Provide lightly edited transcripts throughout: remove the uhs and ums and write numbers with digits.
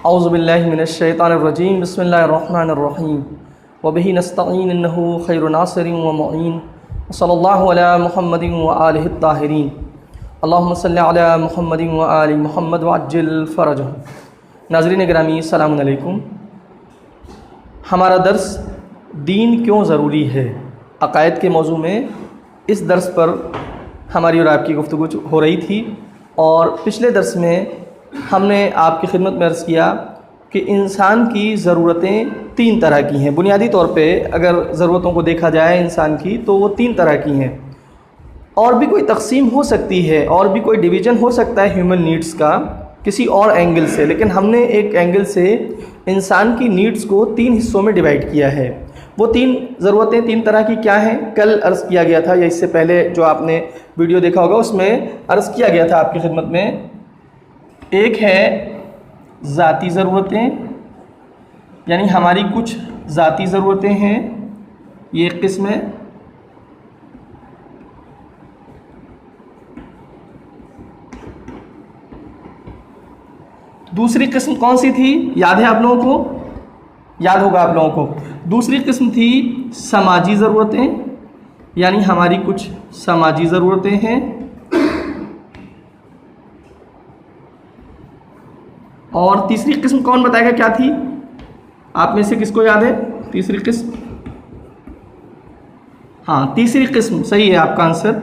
औज़ुबिल्लाहि मिनश्शैतानिर्रजीम बिस्मिल्लाहिर्रहमानिर्रहीम वबिही नस्तईन इन्नहु खैरुन नासिरिन व मुईन सल्लल्लाहु अला मुहम्मदिन व आलिहि त्ताहिरीन अल्लाहुम्मा सल्लि अला मुहम्मदिन व आलि मुहम्मद व अज्जिल फरजहु। नाज़रीन गिरामी अस्सलामु अलैकुम। हमारा दर्स दीन क्यों ज़रूरी है, अक़ायद के मौजू में इस दर्स पर हमारी और आपकी गुफ्तगू हो रही थी और पिछले दर्स में हमने आपकी खिदमत में अर्ज़ किया कि इंसान की ज़रूरतें तीन तरह की हैं। बुनियादी तौर पे अगर ज़रूरतों को देखा जाए इंसान की तो वो तीन तरह की हैं। और भी कोई तकसीम हो सकती है और भी कोई डिवीज़न हो सकता है ह्यूमन नीड्स का किसी और एंगल से, लेकिन हमने एक एंगल से इंसान की नीड्स को तीन हिस्सों में डिवाइड किया है। वो तीन ज़रूरतें तीन तरह की क्या हैं, कल अर्ज़ किया गया था या इससे पहले जो आपने वीडियो देखा होगा उसमें अर्ज़ किया गया था आपकी खिदमत में। एक है ज़ाती ज़रूरतें, यानी हमारी कुछ ज़ाती ज़रूरतें हैं, ये एक किस्म है। दूसरी किस्म कौन सी थी, याद है आप लोगों को, याद होगा आप लोगों को। दूसरी किस्म थी समाजी ज़रूरतें, यानी हमारी कुछ समाजी ज़रूरतें हैं। और तीसरी किस्म कौन बताएगा क्या थी, आप में से किसको याद है तीसरी किस्म? हाँ, तीसरी किस्म सही है आपका आंसर।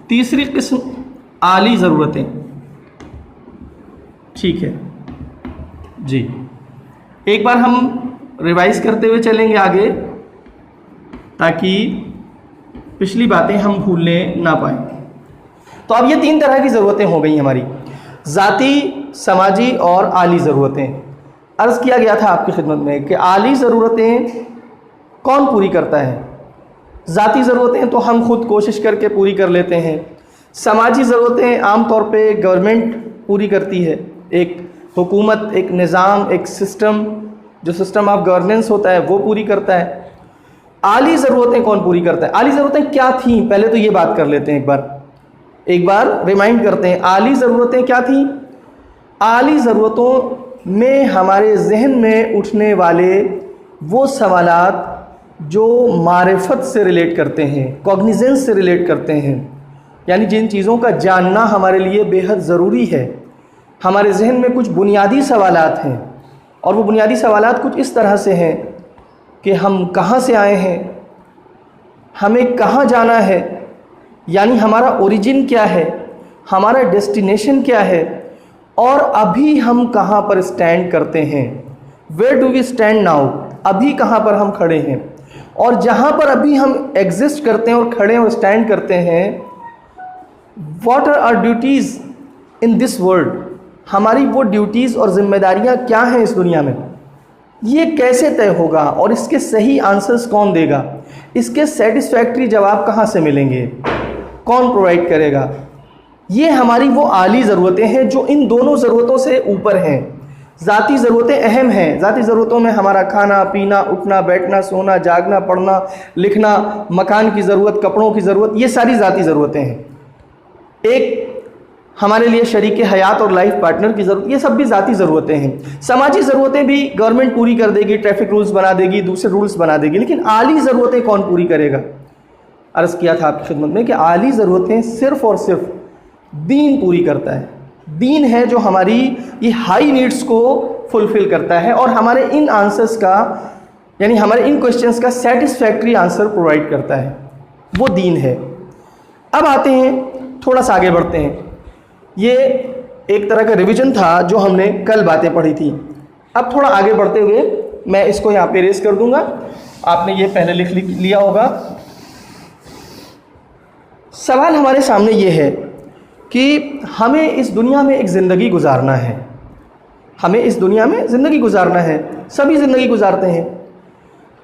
तीसरी किस्म आली ज़रूरतें। ठीक है जी, एक बार हम रिवाइज करते हुए चलेंगे आगे ताकि पिछली बातें हम भूलने ना पाए। तो अब ये तीन तरह की ज़रूरतें हो गई हमारी, ज़ाती, समाजी और आली ज़रूरतें। अर्ज़ किया गया था आपकी खिदमत में कि आली ज़रूरतें कौन पूरी करता है। ज़ाती ज़रूरतें तो हम खुद कोशिश करके पूरी कर लेते हैं। समाजी ज़रूरतें आम तौर पे गवर्नमेंट पूरी करती है, एक हुकूमत, एक निज़ाम, एक सिस्टम, जो सिस्टम ऑफ गवर्नेंस होता है वो पूरी करता है। आली ज़रूरतें कौन पूरी करता है? आली ज़रूरतें क्या थीं, पहले तो ये बात कर लेते हैं, एक बार रिमाइंड करते हैं आली ज़रूरतें क्या थीं। आली ज़रूरतों में हमारे जहन में उठने वाले वो सवालात जो मारिफत से रिलेट करते हैं, कॉग्निजेंस से रिलेट करते हैं, यानी जिन चीज़ों का जानना हमारे लिए बेहद ज़रूरी है। हमारे जहन में कुछ बुनियादी सवालात हैं और वो बुनियादी सवालात कुछ इस तरह से हैं कि हम कहाँ से आए हैं, हमें कहाँ जाना है, यानी हमारा ओरिजिन क्या है, हमारा डेस्टिनेशन क्या है और अभी हम कहाँ पर स्टैंड करते हैं। Where do we stand now, अभी कहाँ पर हम खड़े हैं। और जहाँ पर अभी हम एग्जिस्ट करते हैं और खड़े और स्टैंड करते हैं, what are our duties in this world, हमारी वो ड्यूटीज़ और जिम्मेदारियाँ क्या हैं इस दुनिया में, ये कैसे तय होगा और इसके सही आंसर्स कौन देगा, इसके सेटिस्फैक्ट्री जवाब कहाँ से मिलेंगे, कौन प्रोवाइड करेगा। ये हमारी वो आली ज़रूरतें हैं जो इन दोनों ज़रूरतों से ऊपर हैं। ज़ाती ज़रूरतें अहम हैं। ज़ाती ज़रूरतों में हमारा खाना पीना, उठना बैठना, सोना जागना, पढ़ना लिखना, मकान की ज़रूरत, कपड़ों की ज़रूरत, ये सारी ज़ाती ज़रूरतें हैं। एक हमारे लिए शरीक हयात और लाइफ पार्टनर की ज़रूरत, ये सब भी ज़ाती ज़रूरतें हैं। समाजी ज़रूरतें भी गवर्नमेंट पूरी कर देगी, ट्रैफिक रूल्स बना देगी, दूसरे रूल्स बना देगी, लेकिन आली ज़रूरतें कौन पूरी करेगा? अर्ज़ किया था आपकी खिदमत में कि आली ज़रूरतें सिर्फ़ और सिर्फ दीन पूरी करता है। दीन है जो हमारी ये हाई नीड्स को फुलफ़िल करता है और हमारे इन आंसर्स का, यानी हमारे इन क्वेश्चंस का सेटिस्फैक्ट्री आंसर प्रोवाइड करता है, वो दीन है। अब आते हैं, थोड़ा सा आगे बढ़ते हैं। ये एक तरह का रिवीजन था जो हमने कल बातें पढ़ी थी। अब थोड़ा आगे बढ़ते हुए मैं इसको यहाँ पे रेस कर दूँगा, आपने ये पहले लिख लिया होगा। सवाल हमारे सामने ये है कि हमें इस दुनिया में एक ज़िंदगी गुजारना है, हमें इस दुनिया में ज़िंदगी गुजारना है, सभी ज़िंदगी गुजारते हैं।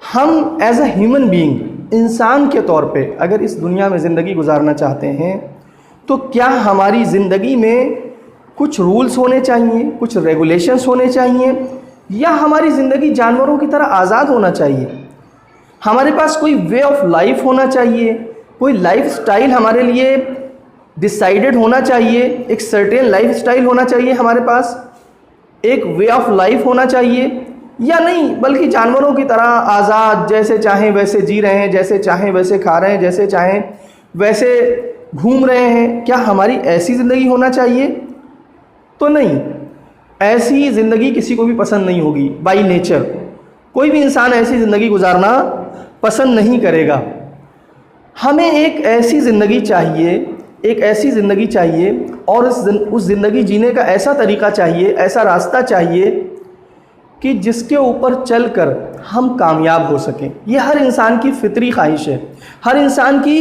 हम एज अ ह्यूमन बीइंग, इंसान के तौर पे अगर इस दुनिया में ज़िंदगी गुजारना चाहते हैं तो क्या हमारी ज़िंदगी में कुछ रूल्स होने चाहिए, कुछ रेगुलेशंस होने चाहिए, या हमारी ज़िंदगी जानवरों की तरह आज़ाद होना चाहिए? हमारे पास कोई वे ऑफ लाइफ होना चाहिए, कोई लाइफ स्टाइल हमारे लिए डिसाइडेड होना चाहिए, एक सर्टेन लाइफ स्टाइल होना चाहिए हमारे पास, एक वे ऑफ लाइफ होना चाहिए या नहीं, बल्कि जानवरों की तरह आज़ाद, जैसे चाहें वैसे जी रहे हैं, जैसे चाहें वैसे खा रहे हैं, जैसे चाहें वैसे घूम रहे हैं? क्या हमारी ऐसी ज़िंदगी होना चाहिए? तो नहीं, ऐसी ज़िंदगी किसी को भी पसंद नहीं होगी बाय नेचर। कोई भी इंसान ऐसी ज़िंदगी गुजारना पसंद नहीं करेगा। हमें एक ऐसी ज़िंदगी चाहिए, एक ऐसी ज़िंदगी चाहिए और उस ज़िंदगी जीने का ऐसा तरीक़ा चाहिए, ऐसा रास्ता चाहिए कि जिसके ऊपर चलकर हम कामयाब हो सकें। ये हर इंसान की फितरी ख्वाहिश है, हर इंसान की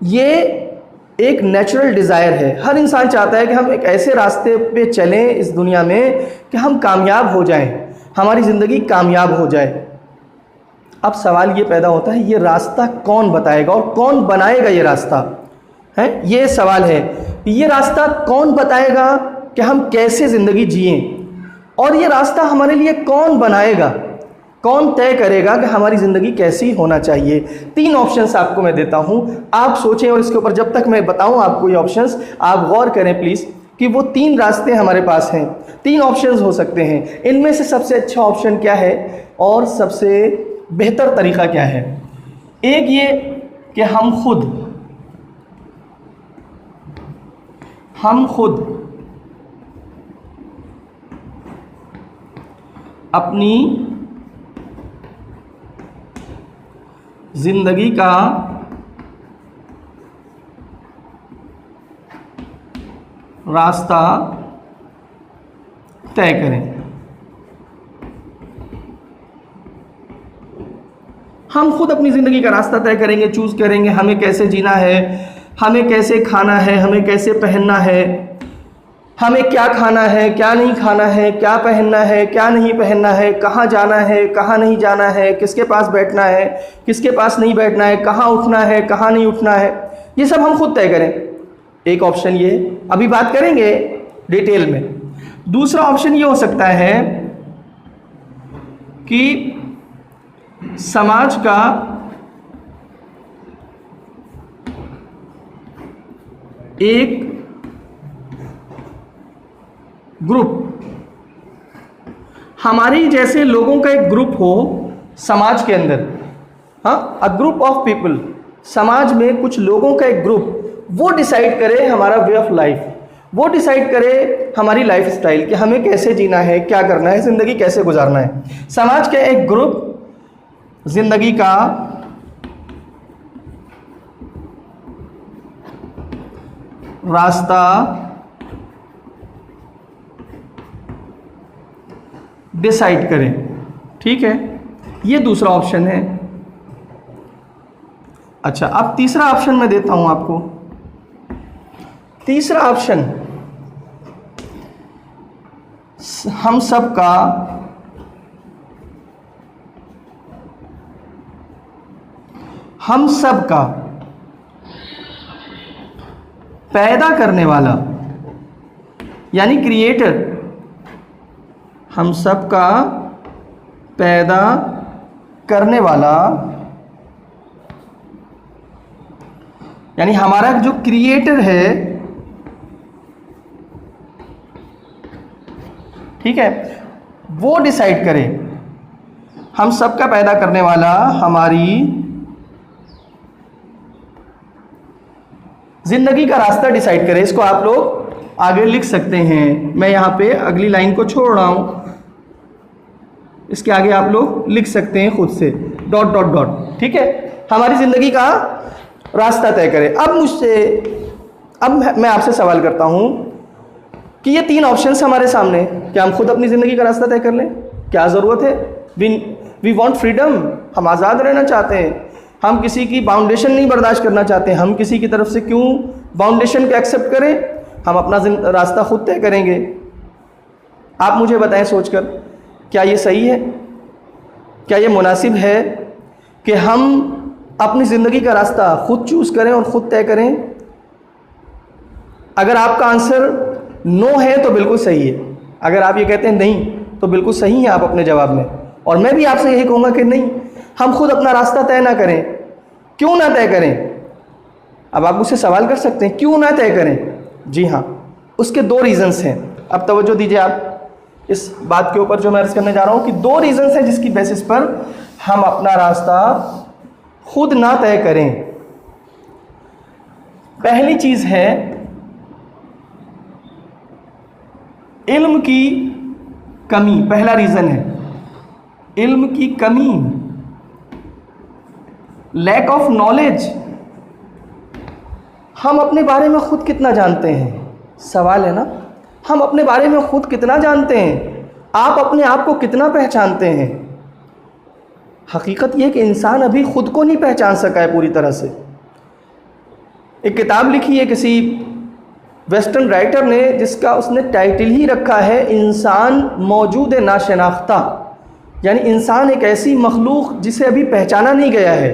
ये एक नेचुरल डिज़ायर है। हर इंसान चाहता है कि हम एक ऐसे रास्ते पे चलें इस दुनिया में कि हम कामयाब हो जाएं, हमारी ज़िंदगी कामयाब हो जाए। अब सवाल ये पैदा होता है, ये रास्ता कौन बताएगा और कौन बनाएगा ये रास्ता, है ये सवाल है। ये रास्ता कौन बताएगा कि हम कैसे ज़िंदगी जिएं, और ये रास्ता हमारे लिए कौन बनाएगा, कौन तय करेगा कि हमारी ज़िंदगी कैसी होना चाहिए। 3 ऑप्शंस आपको मैं देता हूँ, आप सोचें और इसके ऊपर जब तक मैं बताऊँ आपको ये ऑप्शंस, आप गौर करें प्लीज़ कि वो 3 रास्ते हमारे पास हैं, 3 ऑप्शंस हो सकते हैं। इनमें से सबसे अच्छा ऑप्शन क्या है और सबसे बेहतर तरीक़ा क्या है? एक ये कि हम खुद अपनी ज़िंदगी का रास्ता तय करें। हम खुद अपनी ज़िंदगी का रास्ता तय करेंगे, चूज़ करेंगे हमें कैसे जीना है, हमें कैसे खाना है, हमें कैसे पहनना है, हमें क्या खाना है, क्या नहीं खाना है, क्या पहनना है, क्या नहीं पहनना है, कहाँ जाना है, कहाँ नहीं जाना है, किसके पास बैठना है, किसके पास नहीं बैठना है, कहाँ उठना है, कहाँ नहीं उठना है, ये सब हम खुद तय करें। एक ऑप्शन ये, अभी बात करेंगे डिटेल में। दूसरा ऑप्शन ये हो सकता है कि समाज का एक ग्रुप, हमारी जैसे लोगों का एक ग्रुप हो समाज के अंदर, हाँ, अ ग्रुप ऑफ पीपल, समाज में कुछ लोगों का एक ग्रुप, वो डिसाइड करे हमारा वे ऑफ लाइफ, वो डिसाइड करे हमारी लाइफ स्टाइल कि हमें कैसे जीना है, क्या करना है, ज़िंदगी कैसे गुजारना है। समाज का एक ग्रुप ज़िंदगी का रास्ता डिसाइड करें, ठीक है, ये दूसरा ऑप्शन है। अच्छा, अब तीसरा ऑप्शन मैं देता हूं आपको। तीसरा ऑप्शन, हम सबका पैदा करने वाला, यानी क्रिएटर, हम सबका पैदा करने वाला, यानी हमारा जो क्रिएटर है, ठीक है, वो डिसाइड करे, हम सबका पैदा करने वाला हमारी जिंदगी का रास्ता डिसाइड करे। इसको आप लोग आगे लिख सकते हैं, मैं यहाँ पे अगली लाइन को छोड़ रहा हूँ, इसके आगे आप लोग लिख सकते हैं खुद से, डॉट डॉट डॉट, ठीक है, हमारी ज़िंदगी का रास्ता तय करें। अब मैं आपसे सवाल करता हूँ कि ये 3 ऑप्शंस हमारे सामने, क्या हम खुद अपनी ज़िंदगी का रास्ता तय कर लें? क्या ज़रूरत है? वी वॉन्ट फ्रीडम, हम आज़ाद रहना चाहते हैं, हम किसी की बाउंडेशन नहीं बर्दाश्त करना चाहते, हम किसी की तरफ से क्यों बाउंडेशन को एक्सेप्ट करें, हम अपना रास्ता खुद तय करेंगे। आप मुझे बताएं सोचकर, क्या ये सही है? क्या ये मुनासिब है कि हम अपनी ज़िंदगी का रास्ता खुद चूज़ करें और ख़ुद तय करें? अगर आपका आंसर नो है तो बिल्कुल सही है, अगर आप ये कहते हैं नहीं तो बिल्कुल सही है आप अपने जवाब में। और मैं भी आपसे यही कहूँगा कि नहीं, हम खुद अपना रास्ता तय ना करें। क्यों ना तय करें? अब आप मुझसे सवाल कर सकते हैं, क्यों ना तय करें? जी हाँ, उसके 2 रीज़न्स हैं। अब तवज्जो दीजिए आप, इस बात के ऊपर जो मैं अर्ज करने जा रहा हूं कि 2 रीजंस हैं जिसकी बेसिस पर हम अपना रास्ता खुद ना तय करें। पहली चीज है इल्म की कमी। पहला रीजन है इल्म की कमी, लैक ऑफ नॉलेज। हम अपने बारे में खुद कितना जानते हैं, सवाल है ना। हम अपने बारे में खुद कितना जानते हैं, आप अपने आप को कितना पहचानते हैं। हकीकत यह कि इंसान अभी खुद को नहीं पहचान सका है पूरी तरह से। एक किताब लिखी है किसी वेस्टर्न राइटर ने, जिसका उसने टाइटल ही रखा है इंसान मौजूद नाशनाख्ता, यानी इंसान एक ऐसी मखलूक जिसे अभी पहचाना नहीं गया है।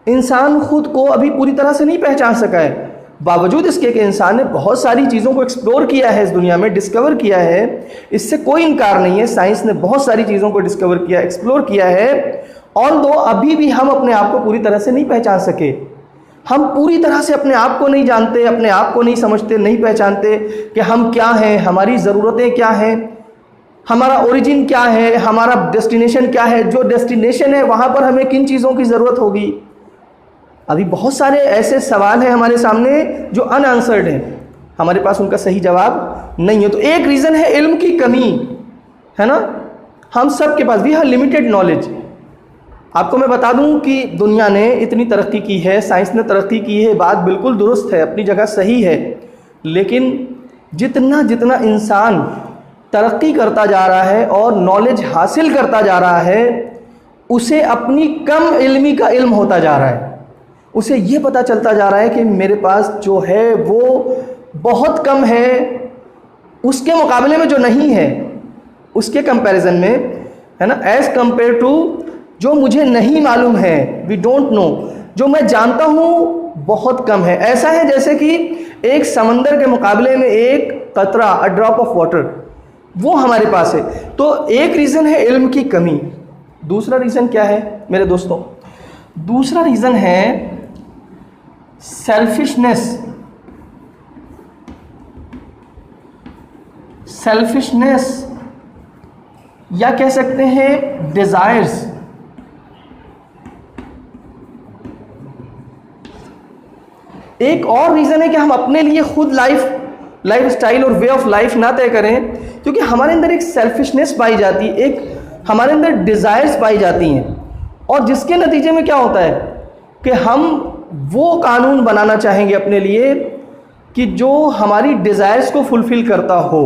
इंसान खुद को अभी पूरी तरह से नहीं पहचान सका है, बावजूद इसके कि इंसान ने बहुत सारी चीज़ों को एक्सप्लोर किया है, इस दुनिया में डिस्कवर किया है। इससे कोई इनकार नहीं है, साइंस ने बहुत सारी चीज़ों को डिस्कवर किया, एक्सप्लोर किया है। ऑल्दो अभी भी हम अपने आप को पूरी तरह से नहीं पहचान सके। हम पूरी तरह से अपने आप को नहीं जानते, अपने आप को नहीं समझते, नहीं पहचानते कि हम क्या हैं, हमारी ज़रूरतें क्या हैं, हमारा ओरिजिन क्या है, हमारा डेस्टिनेशन क्या है। जो डेस्टिनेशन है वहाँ पर हमें किन चीज़ों की ज़रूरत होगी। अभी बहुत सारे ऐसे सवाल हैं हमारे सामने जो अनआंसर्ड हैं, हमारे पास उनका सही जवाब नहीं है। तो एक रीज़न है इल्म की कमी, है ना। हम सब के पास भी है लिमिटेड नॉलेज। आपको मैं बता दूं कि दुनिया ने इतनी तरक्की की है, साइंस ने तरक्की की है, बात बिल्कुल दुरुस्त है, अपनी जगह सही है। लेकिन जितना जितना इंसान तरक्की करता जा रहा है और नॉलेज हासिल करता जा रहा है, उसे अपनी कम इल्मी का इल्म होता जा रहा है। उसे ये पता चलता जा रहा है कि मेरे पास जो है वो बहुत कम है, उसके मुकाबले में जो नहीं है उसके कंपैरिजन में, है ना, एज़ कंपेयर टू जो मुझे नहीं मालूम है, वी डोंट नो, जो मैं जानता हूँ बहुत कम है। ऐसा है जैसे कि एक समंदर के मुकाबले में एक कतरा, अ ड्रॉप ऑफ वाटर, वो हमारे पास है। तो एक रीज़न है इल्म की कमी। दूसरा रीज़न क्या है मेरे दोस्तों? दूसरा रीज़न है सेल्फिशनेस। सेल्फिशनेस या कह सकते हैं डिज़ायर्स। एक और रीज़न है कि हम अपने लिए खुद लाइफ स्टाइल और वे ऑफ लाइफ ना तय करें, क्योंकि हमारे अंदर एक सेल्फिशनेस पाई जाती है, एक हमारे अंदर डिज़ायर्स पाई जाती हैं, और जिसके नतीजे में क्या होता है कि हम वो कानून बनाना चाहेंगे अपने लिए कि जो हमारी डिज़ायर्स को फुलफ़िल करता हो,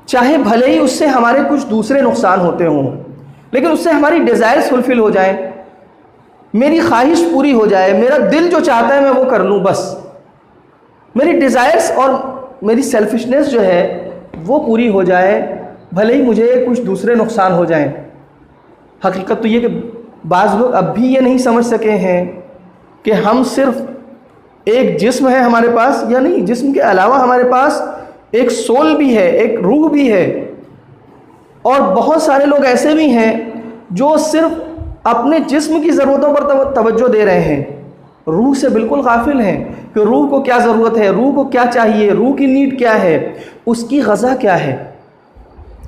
चाहे भले ही उससे हमारे कुछ दूसरे नुकसान होते हों, लेकिन उससे हमारी डिज़ायर्स फुलफ़िल हो जाएं, मेरी ख्वाहिश पूरी हो जाए, मेरा दिल जो चाहता है मैं वो कर लूँ, बस मेरी डिज़ायर्स और मेरी सेल्फिशनेस जो है वो पूरी हो जाए, भले ही मुझे कुछ दूसरे नुकसान हो जाएं। हकीकत तो ये कि बाज़ लोग अब भी ये नहीं समझ सके हैं कि हम सिर्फ एक जिस्म है हमारे पास, या नहीं, जिस्म के अलावा हमारे पास एक सोल भी है, एक रूह भी है। और बहुत सारे लोग ऐसे भी हैं जो सिर्फ अपने जिस्म की ज़रूरतों पर तवज्जो दे रहे हैं, रूह से बिल्कुल गाफिल हैं कि रूह को क्या ज़रूरत है, रूह को क्या चाहिए, रूह की नीड क्या है, उसकी ग़ज़ा क्या है।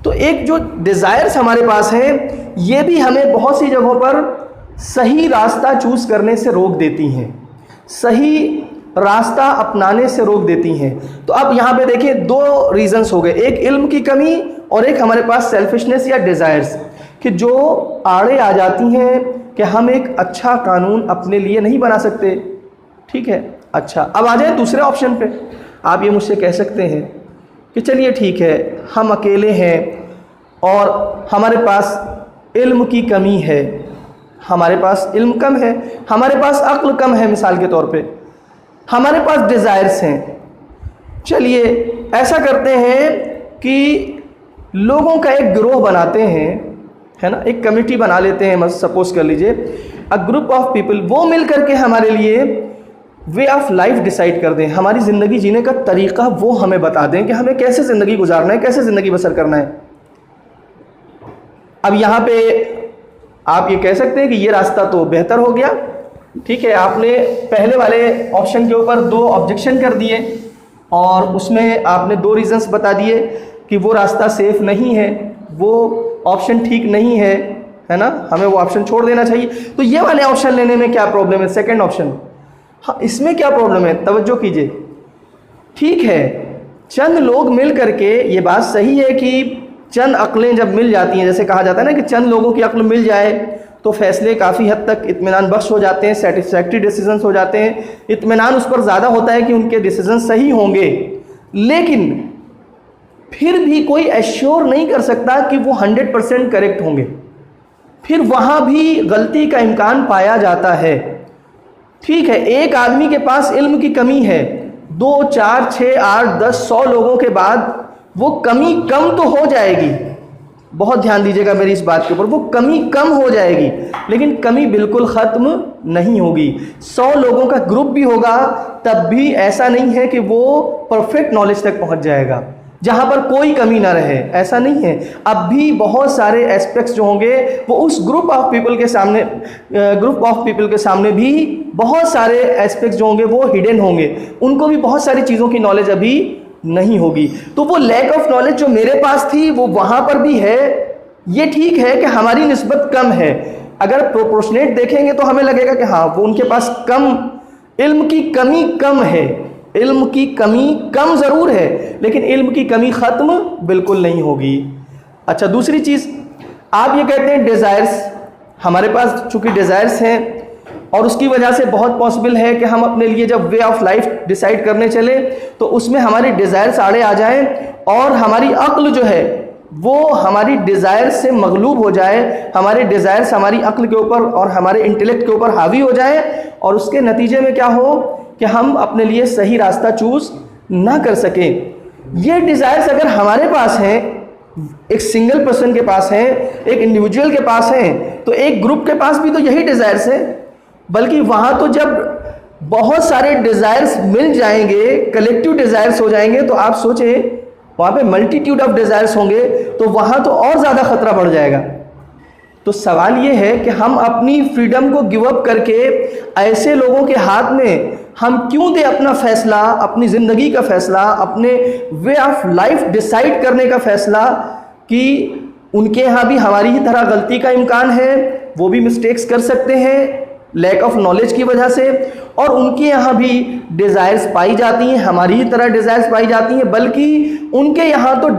तो एक जो डिज़ायर्स हमारे पास हैं, ये भी हमें बहुत सी जगहों पर सही रास्ता चूज़ करने से रोक देती हैं, सही रास्ता अपनाने से रोक देती हैं। तो अब यहाँ पे देखिए 2 रीज़न्स हो गए, एक इल्म की कमी और एक हमारे पास सेल्फिशनेस या डिज़ायर्स, कि जो आड़े आ जाती हैं कि हम एक अच्छा कानून अपने लिए नहीं बना सकते। ठीक है, अच्छा, अब आ जाए दूसरे ऑप्शन पे। आप ये मुझसे कह सकते हैं कि चलिए ठीक है, हम अकेले हैं और हमारे पास इल्म की कमी है, हमारे पास इल्म कम है, हमारे पास अक्ल कम है, मिसाल के तौर पे हमारे पास डिज़ायर्स हैं। चलिए ऐसा करते हैं कि लोगों का एक गिरोह बनाते हैं, है ना, एक कमेटी बना लेते हैं, सपोज कर लीजिए अ ग्रुप ऑफ पीपल, वो मिल करके हमारे लिए वे ऑफ लाइफ डिसाइड कर दें, हमारी ज़िंदगी जीने का तरीक़ा वो हमें बता दें कि हमें कैसे ज़िंदगी गुजारना है, कैसे ज़िंदगी बसर करना है। अब यहाँ पे आप ये कह सकते हैं कि ये रास्ता तो बेहतर हो गया। ठीक है, आपने पहले वाले ऑप्शन के ऊपर 2 ऑब्जेक्शन कर दिए और उसमें आपने 2 रीज़न्स बता दिए कि वो रास्ता सेफ नहीं है, वो ऑप्शन ठीक नहीं है ना, हमें वो ऑप्शन छोड़ देना चाहिए। तो ये वाले ऑप्शन लेने में क्या प्रॉब्लम है? सेकंड ऑप्शन, हाँ इसमें क्या प्रॉब्लम है? तवज्जो कीजिए। ठीक है, चंद लोग मिल करके, ये बात सही है कि चंद अक्लें जब मिल जाती हैं, जैसे कहा जाता है ना कि चंद लोगों की अक्ल मिल जाए तो फैसले काफ़ी हद तक इत्मीनान बख्श हो जाते हैं, सेटिस्फैक्ट्री डिसीजंस हो जाते हैं, इत्मीनान उस पर ज़्यादा होता है कि उनके डिसीजन सही होंगे। लेकिन फिर भी कोई एश्योर नहीं कर सकता कि वो 100% करेक्ट होंगे, फिर वहाँ भी गलती का इम्कान पाया जाता है। ठीक है, एक आदमी के पास इल्म की कमी है, 2, 4, 6, 8, 10, 100 लोगों के बाद वो कमी कम तो हो जाएगी, बहुत ध्यान दीजिएगा मेरी इस बात के ऊपर, वो कमी कम हो जाएगी, लेकिन कमी बिल्कुल ख़त्म नहीं होगी। 100 लोगों का ग्रुप भी होगा तब भी ऐसा नहीं है कि वो परफेक्ट नॉलेज तक पहुंच जाएगा जहां पर कोई कमी ना रहे, ऐसा नहीं है। अब भी बहुत सारे एस्पेक्ट्स जो होंगे वो उस ग्रुप ऑफ पीपल के सामने भी बहुत सारे एस्पेक्ट्स जो होंगे वो हिडन होंगे, उनको भी बहुत सारी चीज़ों की नॉलेज अभी नहीं होगी। तो वो लैक ऑफ नॉलेज जो मेरे पास थी वो वहां पर भी है। ये ठीक है कि हमारी निस्बत कम है, अगर प्रोपोर्शनेट देखेंगे तो हमें लगेगा कि हाँ वो उनके पास कम, इल्म की कमी कम है, इल्म की कमी कम ज़रूर है, लेकिन इल्म की कमी ख़त्म बिल्कुल नहीं होगी। अच्छा, दूसरी चीज़, आप ये कहते हैं डिज़ायर्स, हमारे पास चूँकि डिज़ायर्स हैं और उसकी वजह से बहुत पॉसिबल है कि हम अपने लिए जब वे ऑफ लाइफ डिसाइड करने चले तो उसमें हमारी डिज़ायर्स आड़े आ जाएं और हमारी अक्ल जो है वो हमारी डिज़ायर्स से मगलूब हो जाए, हमारे डिज़ायर्स हमारी अक्ल के ऊपर और हमारे इंटेलेक्ट के ऊपर हावी हो जाए, और उसके नतीजे में क्या हो कि हम अपने लिए सही रास्ता चूज़ ना कर सकें। ये डिज़ायर्स अगर हमारे पास हैं, एक सिंगल पर्सन के पास हैं, एक इंडिविजुअल के पास हैं, तो एक ग्रुप के पास भी तो यही डिज़ायर्स है, बल्कि वहाँ तो जब बहुत सारे डिज़ायर्स मिल जाएंगे, कलेक्टिव डिज़ायर्स हो जाएंगे, तो आप सोचें वहाँ पे मल्टीट्यूड ऑफ डिज़ायर्स होंगे, तो वहाँ तो और ज़्यादा ख़तरा बढ़ जाएगा। तो सवाल ये है कि हम अपनी फ्रीडम को गिव अप करके ऐसे लोगों के हाथ में हम क्यों दें अपना फ़ैसला, अपनी ज़िंदगी का फ़ैसला, अपने वे ऑफ लाइफ डिसाइड करने का फ़ैसला, कि उनके यहाँ भी हमारी ही तरह गलती का इम्कान है, वो भी मिस्टेक्स कर सकते हैं लैक ऑफ नॉलेज की वजह से, और उनके यहाँ भी डिज़ायर्स पाई जाती हैं, हमारी ही तरह डिज़ायर्स पाई जाती हैं, बल्कि उनके यहाँ तो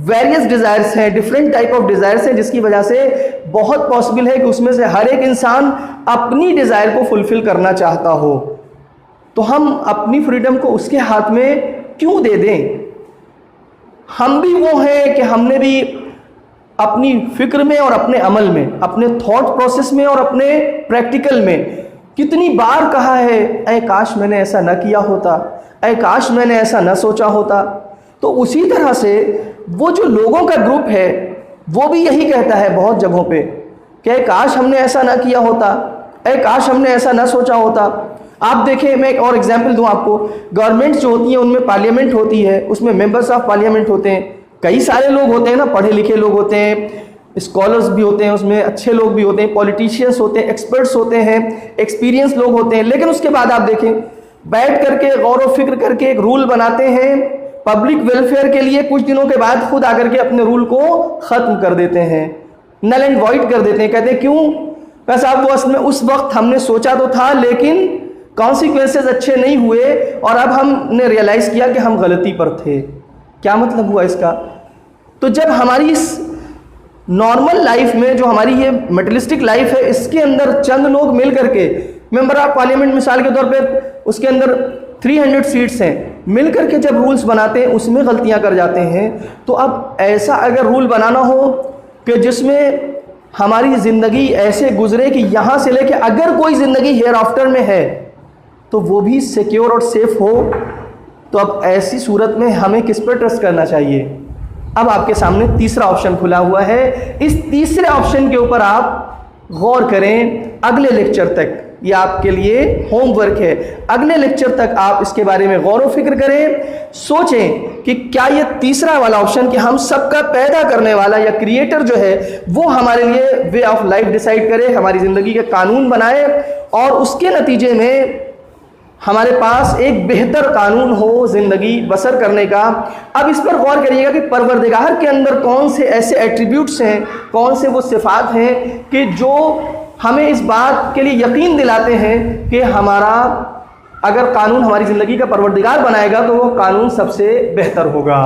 वेरियस डिज़ायर्स हैं, डिफरेंट टाइप ऑफ डिज़ायर्स हैं, जिसकी वजह से बहुत पॉसिबल है कि उसमें से हर एक इंसान अपनी डिज़ायर को फुलफ़िल करना चाहता हो। तो हम अपनी फ्रीडम को उसके हाथ में क्यों दे दें? हम भी वो हैं कि हमने भी अपनी फिक्र में और अपने अमल में, अपने थॉट प्रोसेस में और अपने प्रैक्टिकल में कितनी बार कहा है, ऐ काश मैंने ऐसा न किया होता, ऐ काश मैंने ऐसा न सोचा होता। तो उसी तरह से वो जो लोगों का ग्रुप है वो भी यही कहता है बहुत जगहों पे कि ऐ काश हमने ऐसा ना किया होता, ऐ काश हमने ऐसा ना सोचा होता। आप देखें, मैं एक और एग्जांपल दूं आपको, गवर्नमेंट्स जो होती हैं उनमें पार्लियामेंट होती है, उसमें मेंबर्स ऑफ पार्लियामेंट होते हैं, कई सारे लोग होते हैं ना, पढ़े लिखे लोग होते हैं, स्कॉलर्स भी होते हैं, उसमें अच्छे लोग भी होते हैं, पॉलिटिशियंस होते हैं, एक्सपर्ट्स होते हैं, एक्सपीरियंस लोग होते हैं। लेकिन उसके बाद आप देखें, बैठ करके गौर व फिक्र करके एक रूल बनाते हैं पब्लिक वेलफेयर के लिए, कुछ दिनों के बाद खुद आकर के अपने रूल को ख़त्म कर देते हैं, नल एंड वॉइड कर देते हैं। कहते हैं क्यों? वैसे आप वो असल में उस वक्त हमने सोचा तो था, लेकिन कॉन्सिक्वेंसेस अच्छे नहीं हुए और अब हमने रियलाइज़ किया कि हम गलती पर थे। क्या मतलब हुआ इसका? तो जब हमारी इस नॉर्मल लाइफ में, जो हमारी ये मटेरियलिस्टिक लाइफ है, इसके अंदर चंद लोग मिल करके, मेंबर ऑफ पार्लियामेंट मिसाल के तौर पे उसके अंदर 300 सीट्स हैं, मिल करके जब रूल्स बनाते हैं उसमें गलतियां कर जाते हैं, तो अब ऐसा अगर रूल बनाना हो कि जिसमें हमारी ज़िंदगी ऐसे गुजरे कि यहाँ से लेके अगर कोई ज़िंदगी हेयर आफ्टर में है तो वो भी सिक्योर और सेफ हो, तो अब ऐसी सूरत में हमें किस पर ट्रस्ट करना चाहिए? अब आपके सामने तीसरा ऑप्शन खुला हुआ है। इस तीसरे ऑप्शन के ऊपर आप गौर करें अगले लेक्चर तक, ये आपके लिए होमवर्क है। अगले लेक्चर तक आप इसके बारे में गौर व फिक्र करें, सोचें कि क्या ये तीसरा वाला ऑप्शन कि हम सबका पैदा करने वाला या क्रिएटर जो है वो हमारे लिए वे ऑफ लाइफ डिसाइड करे, हमारी ज़िंदगी के कानून बनाए और उसके नतीजे में हमारे पास एक बेहतर कानून हो ज़िंदगी बसर करने का। अब इस पर गौर करिएगा कि परवरदिगार के अंदर कौन से ऐसे एट्रीब्यूट्स हैं, कौन से वो सिफ़ात हैं कि जो हमें इस बात के लिए यकीन दिलाते हैं कि हमारा अगर कानून हमारी ज़िंदगी का परवरदिगार बनाएगा तो वो कानून सबसे बेहतर होगा।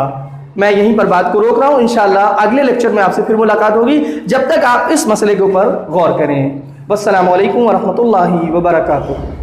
मैं यहीं पर बात को रोक रहा हूँ। इंशाअल्लाह अगले लेक्चर में आपसे फिर मुलाकात होगी। जब तक आप इस मसले के ऊपर गौर करें। वस्सलामु अलैकुम वरहमतुल्लाहि वबरकातुहू।